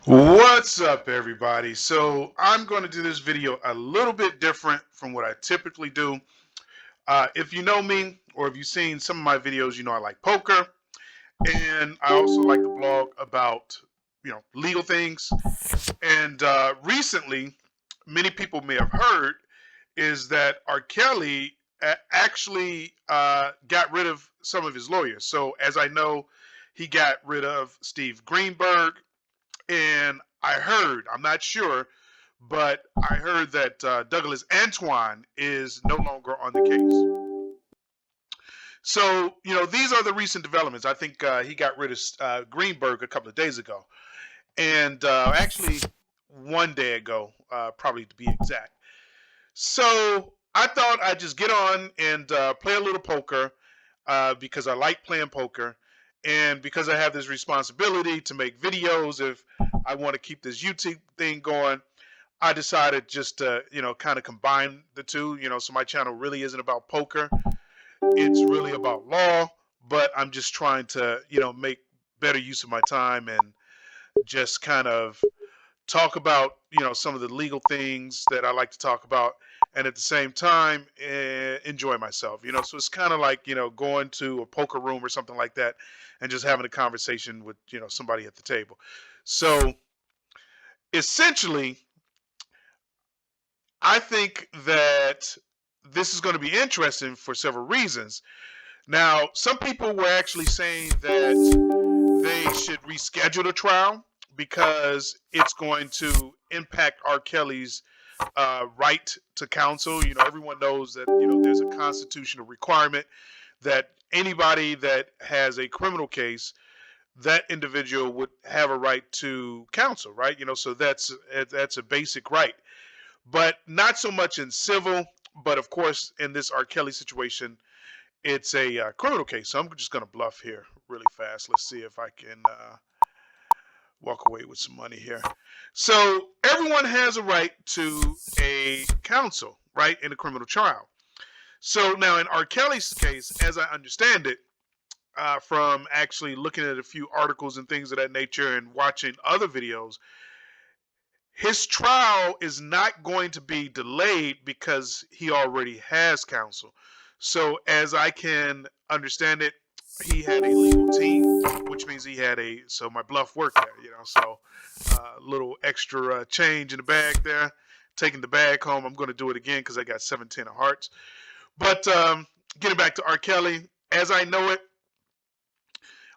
What's up, everybody? So I'm going to do this video a little bit different from what I typically do. If you know me or if you've seen some of my videos, you know I like poker, and I also like to blog about legal things. And recently, many people may have heard is that R. Kelly actually got rid of some of his lawyers. So as I know, he got rid of Steve Greenberg, and I heard, I'm not sure, but I heard that Douglas Antoine is no longer on the case. So, these are the recent developments. I think he got rid of Greenberg a couple of days ago. And actually, one day ago, probably to be exact. So I thought I'd just get on and play a little poker because I like playing poker. And because I have this responsibility to make videos, if I want to keep this YouTube thing going, I decided just to, kind of combine the two, so my channel really isn't about poker. It's really about law, but I'm just trying to, make better use of my time and just kind of talk about, some of the legal things that I like to talk about, and at the same time enjoy myself. So it's kind of like, going to a poker room or something like that and just having a conversation with, somebody at the table. So essentially, I think that this is going to be interesting for several reasons. Now, some people were actually saying that they should reschedule the trial because it's going to impact R. Kelly's right to counsel. Everyone knows that there's a constitutional requirement that anybody that has a criminal case, that individual would have a right to counsel, right? So that's a basic right, but not so much in civil. But of course, in this R. Kelly situation, it's a criminal case. So I'm just going to bluff here really fast. Let's see if I can walk away with some money here. So everyone has a right to a counsel, right, in a criminal trial. So now in R. Kelly's case, as I understand it, from actually looking at a few articles and things of that nature and watching other videos, his trial is not going to be delayed because he already has counsel. So as I can understand it, he had a legal team, which means he had so my bluff worked there, so a little extra change in the bag there. Taking the bag home, I'm going to do it again because I got 17 of hearts. But getting back to R. Kelly, as I know it,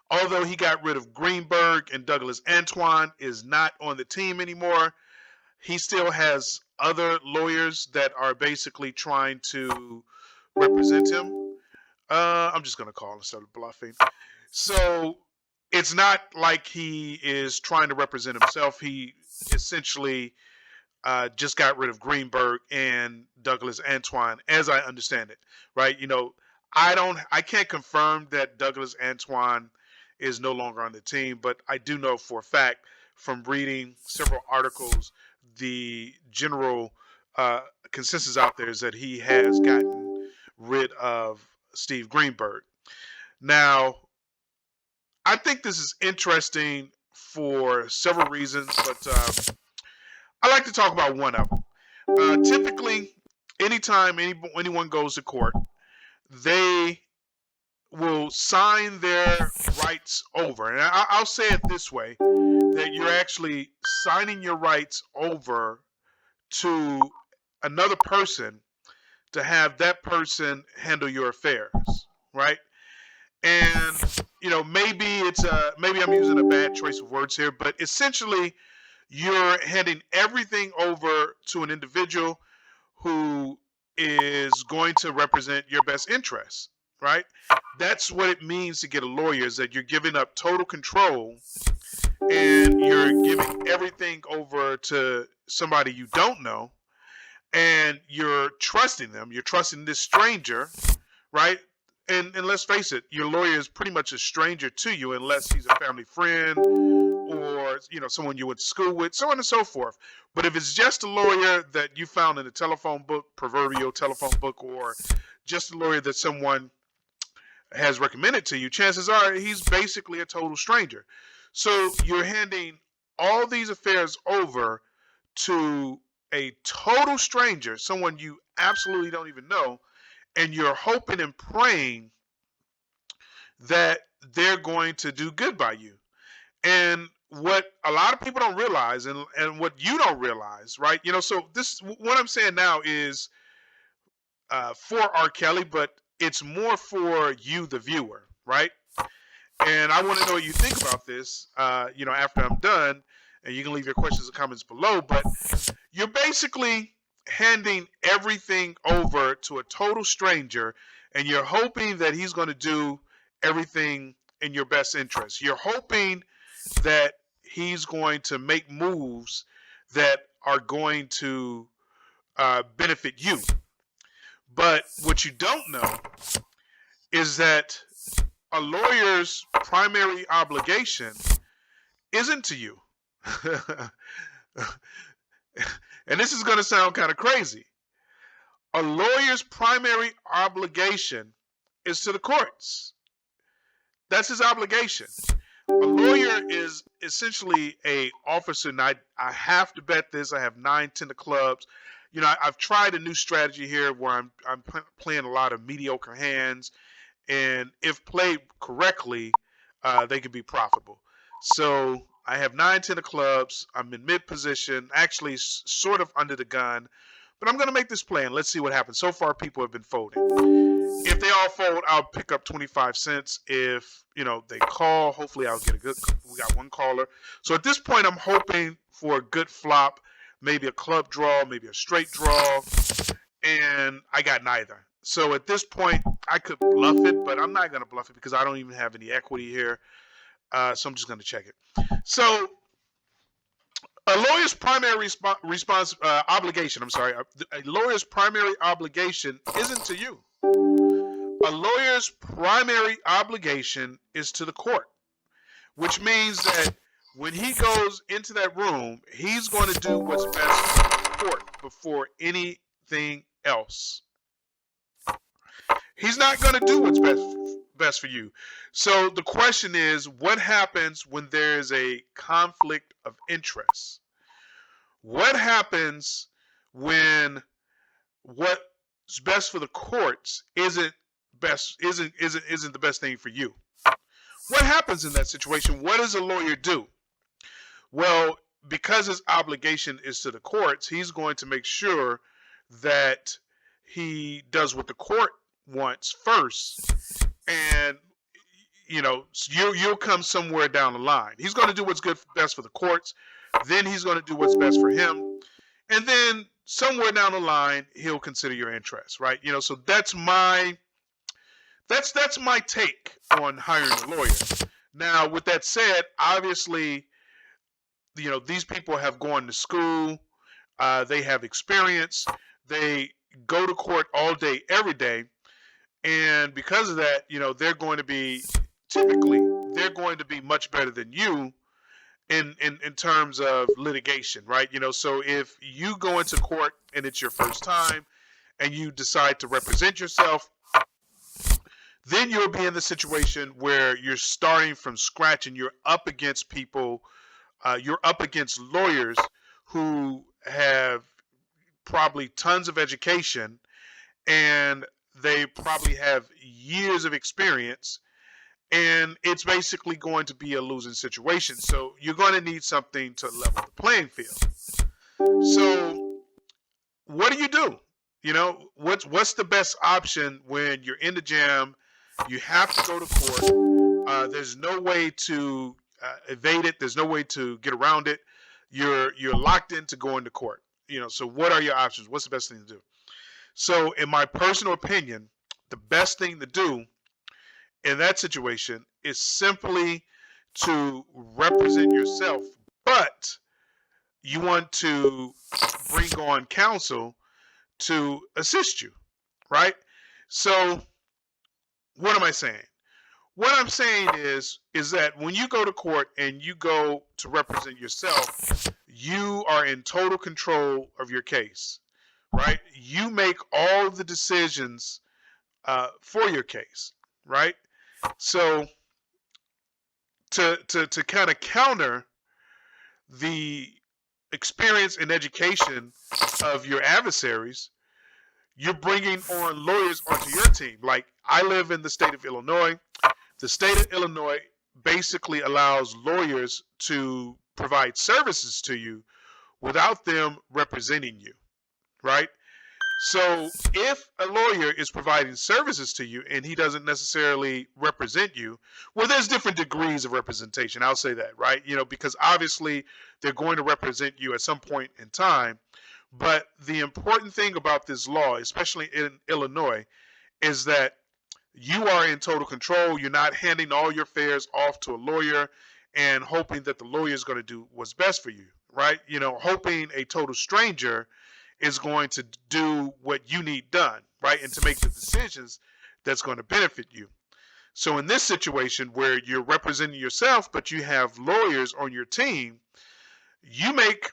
although he got rid of Greenberg and Douglas Antoine is not on the team anymore, he still has other lawyers that are basically trying to represent him. I'm just going to call instead of bluffing. So it's not like he is trying to represent himself. He essentially just got rid of Greenberg and Douglas Antoine, as I understand it, right? I can't confirm that Douglas Antoine is no longer on the team, but I do know for a fact from reading several articles, the general consensus out there is that he has gotten rid of Steve Greenberg. Now, I think this is interesting for several reasons, but I like to talk about one of them. Typically, anytime anyone goes to court, they will sign their rights over. And I'll say it this way, that you're actually signing your rights over to another person to have that person handle your affairs, right? And maybe I'm using a bad choice of words here, but essentially you're handing everything over to an individual who is going to represent your best interests, right? That's what it means to get a lawyer, is that you're giving up total control and you're giving everything over to somebody you don't know, and you're trusting them. You're trusting this stranger, right? And let's face it, your lawyer is pretty much a stranger to you unless he's a family friend or someone you went to school with, so on and so forth. But if it's just a lawyer that you found in a telephone book, proverbial telephone book, or just a lawyer that someone has recommended to you, chances are he's basically a total stranger. So you're handing all these affairs over to a total stranger, someone you absolutely don't even know, and you're hoping and praying that they're going to do good by you. And what a lot of people don't realize, and what you don't realize, right? So this, what I'm saying now is for R. Kelly, but it's more for you, the viewer, right? And I want to know what you think about this, after I'm done, and you can leave your questions and comments below. But you're basically handing everything over to a total stranger, and you're hoping that he's going to do everything in your best interest. You're hoping that he's going to make moves that are going to benefit you. But what you don't know is that a lawyer's primary obligation isn't to you. And this is going to sound kind of crazy. A lawyer's primary obligation is to the courts. That's his obligation. A lawyer is essentially a officer, and I have to bet this. I have 9 tender clubs. I've tried a new strategy here where I'm playing a lot of mediocre hands, and if played correctly, they can be profitable. So I have 9 tender clubs. I'm in mid position, actually sort of under the gun, but I'm going to make this play and let's see what happens. So far, people have been folding. If they all fold, I'll pick up 25 cents. If they call, hopefully I'll get we got one caller. So at this point, I'm hoping for a good flop, maybe a club draw, maybe a straight draw, and I got neither. So at this point, I could bluff it, but I'm not going to bluff it because I don't even have any equity here. So I'm just going to check it. So a lawyer's primary obligation, a lawyer's primary obligation isn't to you. A lawyer's primary obligation is to the court, which means that when he goes into that room, he's going to do what's best for the court before anything else. He's not going to do what's best for you. So the question is, what happens when there's a conflict of interest? What happens when what's best for the courts isn't the best thing for you? What happens in that situation? What does a lawyer do? Well, because his obligation is to the courts, he's going to make sure that he does what the court wants first, and you'll come somewhere down the line. He's going to do what's best for the courts, then he's going to do what's best for him, and then somewhere down the line he'll consider your interests, right? So that's my take on hiring a lawyer. Now, with that said, obviously, these people have gone to school, they have experience, they go to court all day, every day, and because of that, they're going to be much better than you in terms of litigation, right? So if you go into court and it's your first time and you decide to represent yourself, then you'll be in the situation where you're starting from scratch and you're up against people, you're up against lawyers who have probably tons of education and they probably have years of experience, and it's basically going to be a losing situation. So you're going to need something to level the playing field. So what do? What's the best option when you're in the jam? You have to go to court. There's no way to evade it. There's no way to get around it. You're locked into going to court. So what are your options? What's the best thing to do? So in my personal opinion, the best thing to do in that situation is simply to represent yourself, but you want to bring on counsel to assist you, right? So what am I saying? What I'm saying is that when you go to court and you go to represent yourself, you are in total control of your case, right? You make all the decisions for your case, right? So to kind of counter the experience and education of your adversaries, you're bringing on lawyers onto your team. Like, I live in the state of Illinois. The state of Illinois basically allows lawyers to provide services to you without them representing you, right? So if a lawyer is providing services to you and he doesn't necessarily represent you, well, there's different degrees of representation. I'll say that, right? Because obviously they're going to represent you at some point in time. But the important thing about this law, especially in Illinois, is that you are in total control. You're not handing all your affairs off to a lawyer and hoping that the lawyer is going to do what's best for you, right? Hoping a total stranger is going to do what you need done, right? And to make the decisions that's going to benefit you. So in this situation where you're representing yourself, but you have lawyers on your team, you make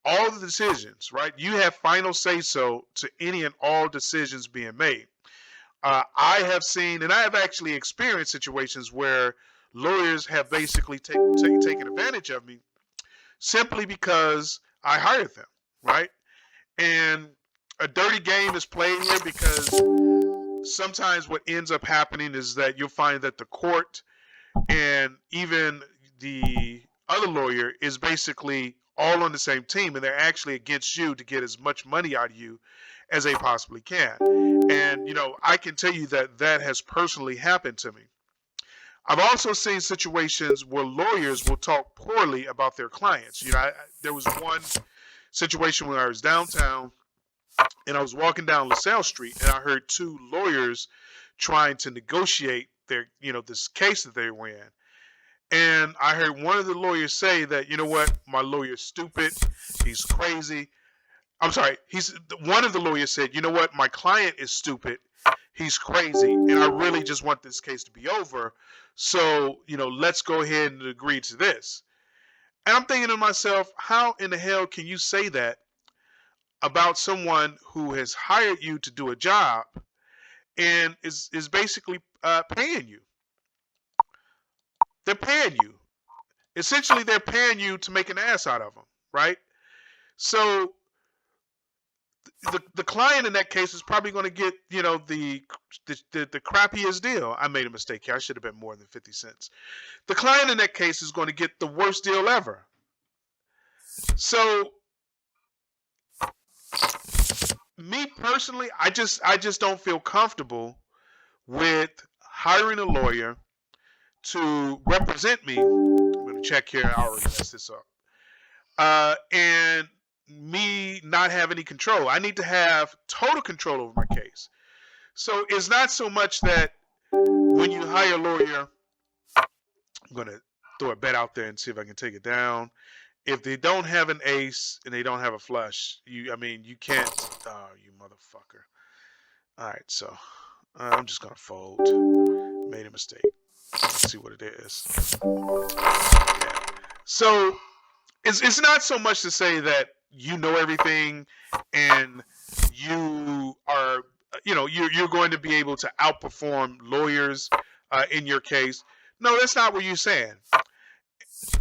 all the decisions, right? You have final say-so to any and all decisions being made. I have seen, and I have actually experienced situations where lawyers have basically taken advantage of me simply because I hired them, right? And a dirty game is played here because sometimes what ends up happening is that you'll find that the court and even the other lawyer is basically all on the same team, and they're actually against you to get as much money out of you as they possibly can. And, I can tell you that that has personally happened to me. I've also seen situations where lawyers will talk poorly about their clients. There was one situation when I was downtown and I was walking down LaSalle Street and I heard two lawyers trying to negotiate their, this case that they were in. And I heard one of the lawyers say that, my lawyer's stupid, he's crazy. I'm sorry, one of the lawyers said, my client is stupid, he's crazy, and I really just want this case to be over. So, let's go ahead and agree to this. And I'm thinking to myself, how in the hell can you say that about someone who has hired you to do a job and is basically paying you? They're paying you. Essentially, they're paying you to make an ass out of them, right? So the client in that case is probably going to get, the crappiest deal. I made a mistake here. I should have been more than 50 cents. The client in that case is going to get the worst deal ever. So me personally, I just don't feel comfortable with hiring a lawyer to represent me. I'm going to check here. I already messed this up. And me not have any control. I need to have total control over my case. So it's not so much that when you hire a lawyer, I'm going to throw a bet out there and see if I can take it down. If they don't have an ace and they don't have a flush, you can't. Oh, you motherfucker. All right, so I'm just going to fold. Made a mistake. Let's see what it is. Yeah. So it's not so much to say that you know everything and you are, you're going to be able to outperform lawyers in your case. No, that's not what you're saying.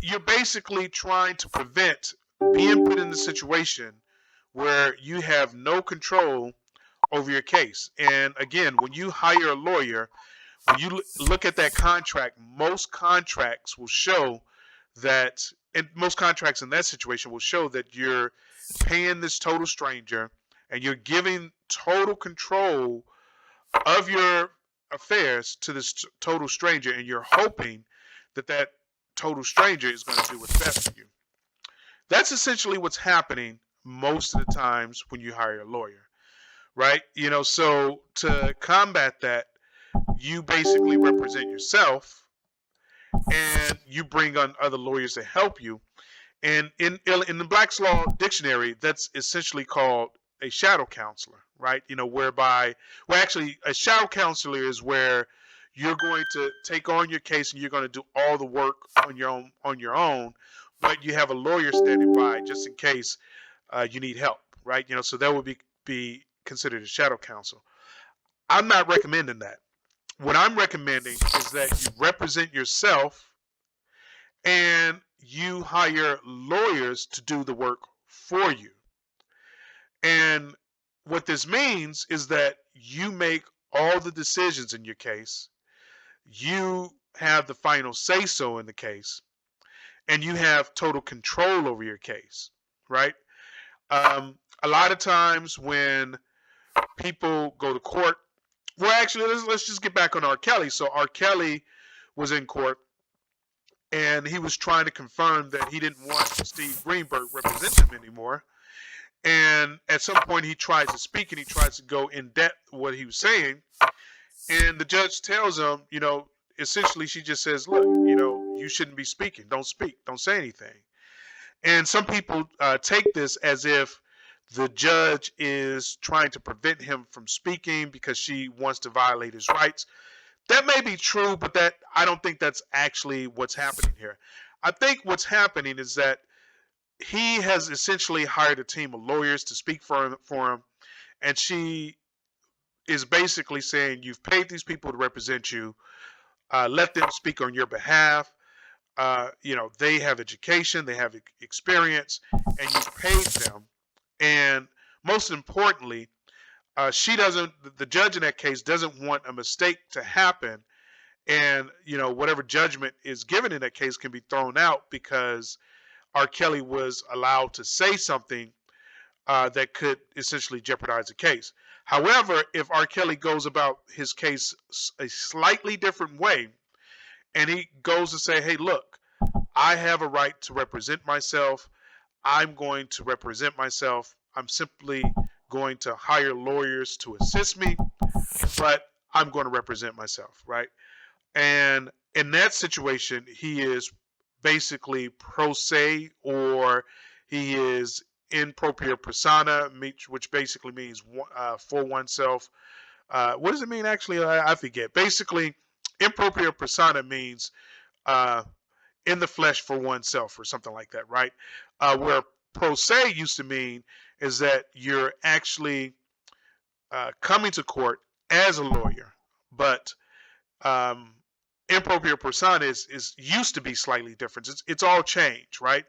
You're basically trying to prevent being put in a situation where you have no control over your case. And again, when you hire a lawyer, when you look at that contract, most contracts will show that, and most contracts in that situation will show that you're paying this total stranger and you're giving total control of your affairs to this total stranger, and you're hoping that that total stranger is going to do what's best for you. That's essentially what's happening most of the times when you hire a lawyer, right? So to combat that, you basically represent yourself and you bring on other lawyers to help you. And in the Black's Law Dictionary, that's essentially called a shadow counselor, right? Whereby, well, actually, a shadow counselor is where you're going to take on your case and you're going to do all the work on your own, but you have a lawyer standing by just in case you need help, right? So that would be considered a shadow counsel. I'm not recommending that. What I'm recommending is that you represent yourself and you hire lawyers to do the work for you. And what this means is that you make all the decisions in your case. You have the final say so in the case, and you have total control over your case, right? A lot of times when people go to court, well, actually, let's just get back on R. Kelly. So R. Kelly was in court, and he was trying to confirm that he didn't want Steve Greenberg represent him anymore. And at some point, he tries to speak and he tries to go in depth what he was saying. And the judge tells him, essentially, she just says, look, you shouldn't be speaking. Don't speak. Don't say anything. And some people take this as if the judge is trying to prevent him from speaking because she wants to violate his rights. That may be true, but I don't think that's actually what's happening here. I think what's happening is that he has essentially hired a team of lawyers to speak for him, and she is basically saying, you've paid these people to represent you. Let them speak on your behalf. They have education, they have experience, and you've paid them. And most importantly, the judge in that case doesn't want a mistake to happen. And, whatever judgment is given in that case can be thrown out because R. Kelly was allowed to say something that could essentially jeopardize the case. However, if R. Kelly goes about his case a slightly different way, and he goes to say, hey, look, I have a right to represent myself. I'm going to represent myself. I'm simply going to hire lawyers to assist me, but I'm going to represent myself, right? And in that situation, he is basically pro se, or he is inappropriate persona, which basically means for oneself. What does it mean actually? I forget. Basically, inappropriate persona means in the flesh for oneself or something like that, right? Where pro se used to mean is that you're actually coming to court as a lawyer, but inappropriate persona is used to be slightly different. It's all changed, right?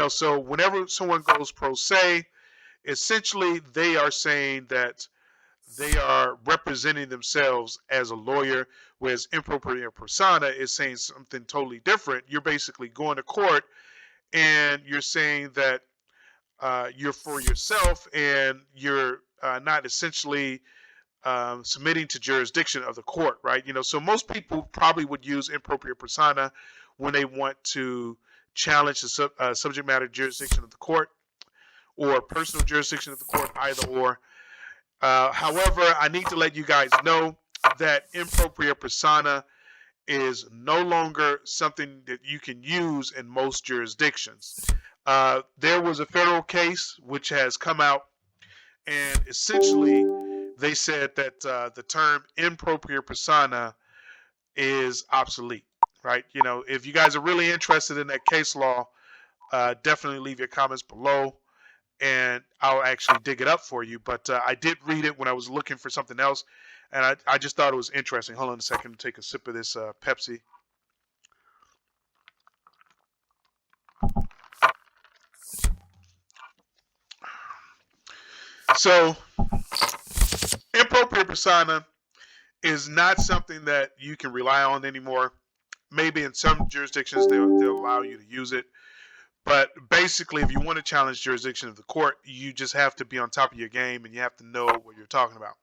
So whenever someone goes pro se, essentially they are saying that they are representing themselves as a lawyer, whereas inappropriate persona is saying something totally different. You're basically going to court and you're saying that you're for yourself, and you're not essentially submitting to jurisdiction of the court, right? So most people probably would use inappropriate persona when they want to challenge the subject matter jurisdiction of the court or personal jurisdiction of the court, either or. However, I need to let you guys know that inappropriate persona is no longer something that you can use in most jurisdictions. There was a federal case which has come out, and essentially they said that the term inappropriate persona is obsolete, right? If you guys are really interested in that case law, definitely leave your comments below, and I'll actually dig it up for you. But I did read it when I was looking for something else, and I just thought it was interesting. Hold on a second to take a sip of this Pepsi. So, inappropriate persona is not something that you can rely on anymore. Maybe in some jurisdictions they'll allow you to use it. But basically, if you want to challenge jurisdiction of the court, you just have to be on top of your game, and you have to know what you're talking about.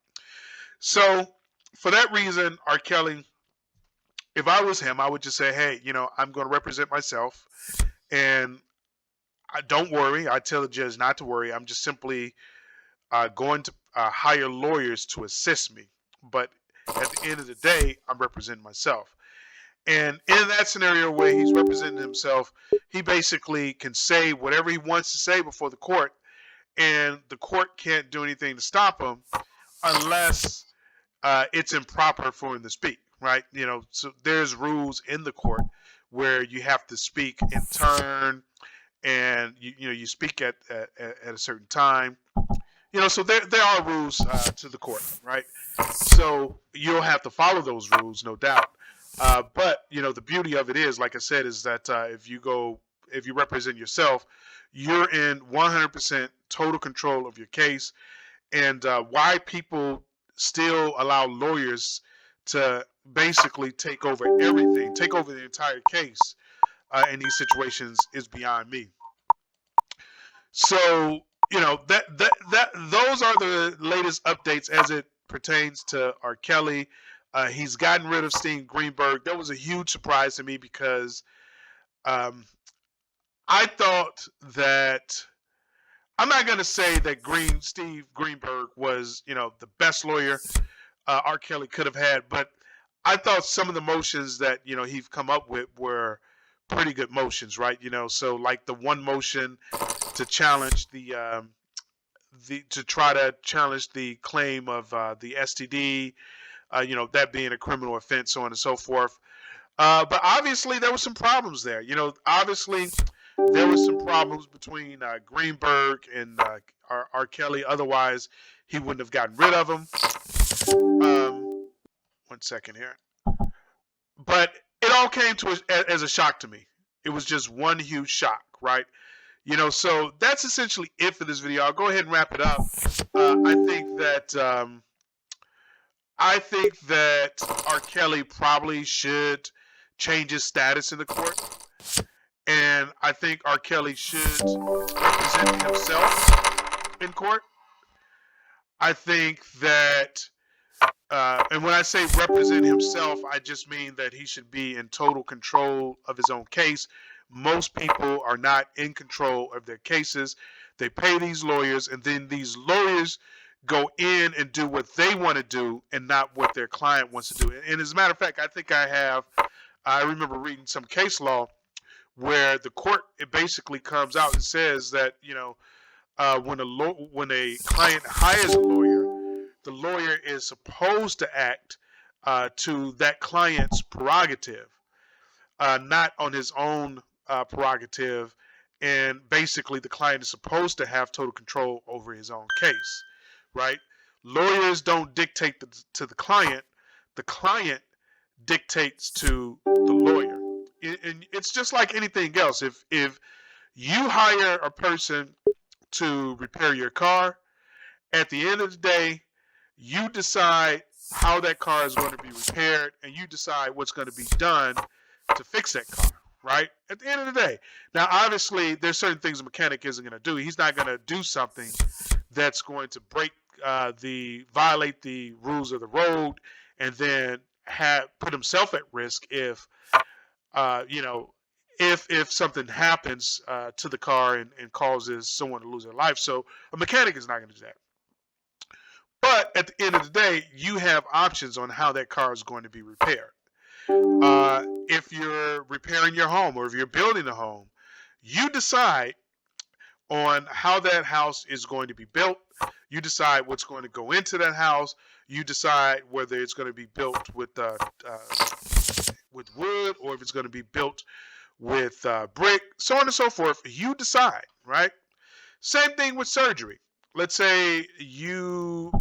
So for that reason, R. Kelly, if I was him, I would just say, hey, I'm going to represent myself, and don't worry. I tell the judge not to worry. I'm just simply going to hire lawyers to assist me. But at the end of the day, I'm representing myself. And in that scenario where he's representing himself, he basically can say whatever he wants to say before the court, and the court can't do anything to stop him unless it's improper for him to speak, right? So there's rules in the court where you have to speak in turn, and you speak at a certain time. So there are rules to the court, right? So you'll have to follow those rules, no doubt. But the beauty of it is, like I said, is that if you go if you represent yourself, you're in 100% total control of your case. And why people still allow lawyers to basically take over everything, take over the entire case in these situations is beyond me. So, that those are the latest updates as it pertains to R. Kelly. He's gotten rid of Steve Greenberg. That was a huge surprise to me because um, I thought that I'm not going to say that Steve Greenberg was, the best lawyer R. Kelly could have had, but I thought some of the motions that he've come up with were pretty good motions, right? So like the one motion to challenge to try to challenge the claim of the STD, that being a criminal offense, so on and so forth. But obviously there were some problems there. Obviously there was some problems between Greenberg and R. Kelly. Otherwise, he wouldn't have gotten rid of him. 1 second here. But it all came to as a shock to me. It was just one huge shock, right? So that's essentially it for this video. I'll go ahead and wrap it up. I think that R. Kelly probably should change his status in the court. And I think R. Kelly should represent himself in court. I think that, and when I say represent himself, I just mean that he should be in total control of his own case. Most people are not in control of their cases. They pay these lawyers, and then these lawyers go in and do what they want to do and not what their client wants to do. And as a matter of fact, I remember reading some case law where the court, it basically comes out and says that, when a client hires a lawyer, the lawyer is supposed to act to that client's prerogative, not on his own prerogative. And basically the client is supposed to have total control over his own case, right? Lawyers don't dictate to the client dictates to the lawyer. And it's just like anything else. If you hire a person to repair your car, at the end of the day, you decide how that car is going to be repaired, and you decide what's going to be done to fix that car, right? At the end of the day. Now, obviously, there's certain things a mechanic isn't going to do. He's not going to do something that's going to violate the rules of the road, and then put himself at risk if something happens to the car and causes someone to lose their life. So a mechanic is not going to do that. But at the end of the day, you have options on how that car is going to be repaired. If you're repairing your home or if you're building a home, you decide on how that house is going to be built. You decide what's going to go into that house. You decide whether it's going to be built with wood or if it's going to be built with brick, so on and so forth. You decide, right? Same thing with surgery. Let's say you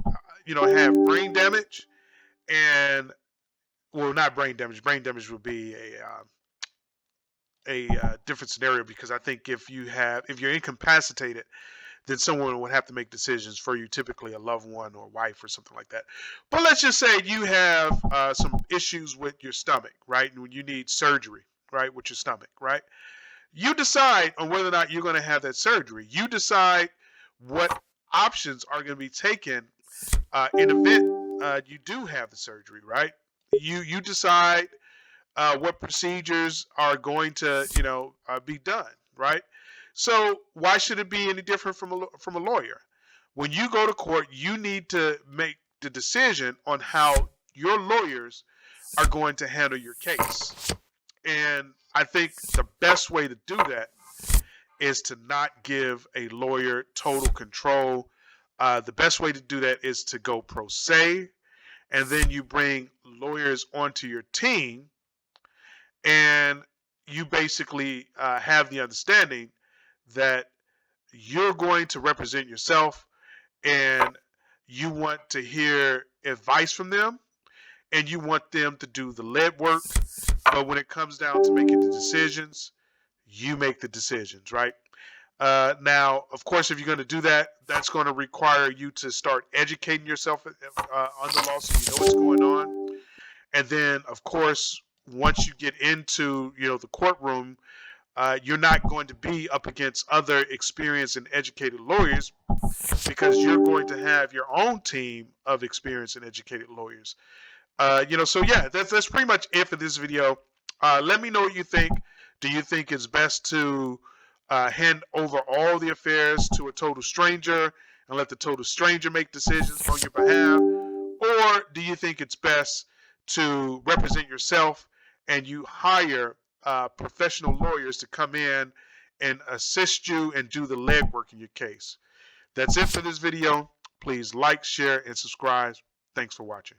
have brain damage, and not brain damage. Brain damage would be a different scenario, because I think if you're incapacitated, then someone would have to make decisions for you, typically a loved one or wife or something like that. But let's just say you have some issues with your stomach, right? And when you need surgery, right, with your stomach, right? You decide on whether or not you're going to have that surgery. You decide what options are going to be taken in event you do have the surgery, right? You decide what procedures are going to, be done, right? So why should it be any different from a lawyer? When you go to court, you need to make the decision on how your lawyers are going to handle your case. And I think the best way to do that is to not give a lawyer total control. The best way to do that is to go pro se, and then you bring lawyers onto your team, and you basically have the understanding that you're going to represent yourself, and you want to hear advice from them, and you want them to do the lead work. But when it comes down to making the decisions, you make the decisions, right? Now, of course, if you're going to do that, that's going to require you to start educating yourself on the law so you know what's going on. And then, of course, once you get into the courtroom, you're not going to be up against other experienced and educated lawyers because you're going to have your own team of experienced and educated lawyers. So yeah, that's pretty much it for this video. Let me know what you think. Do you think it's best to hand over all the affairs to a total stranger and let the total stranger make decisions on your behalf? Or do you think it's best to represent yourself and you hire professional lawyers to come in and assist you and do the legwork in your case? That's it for this video. Please like, share, and subscribe. Thanks for watching.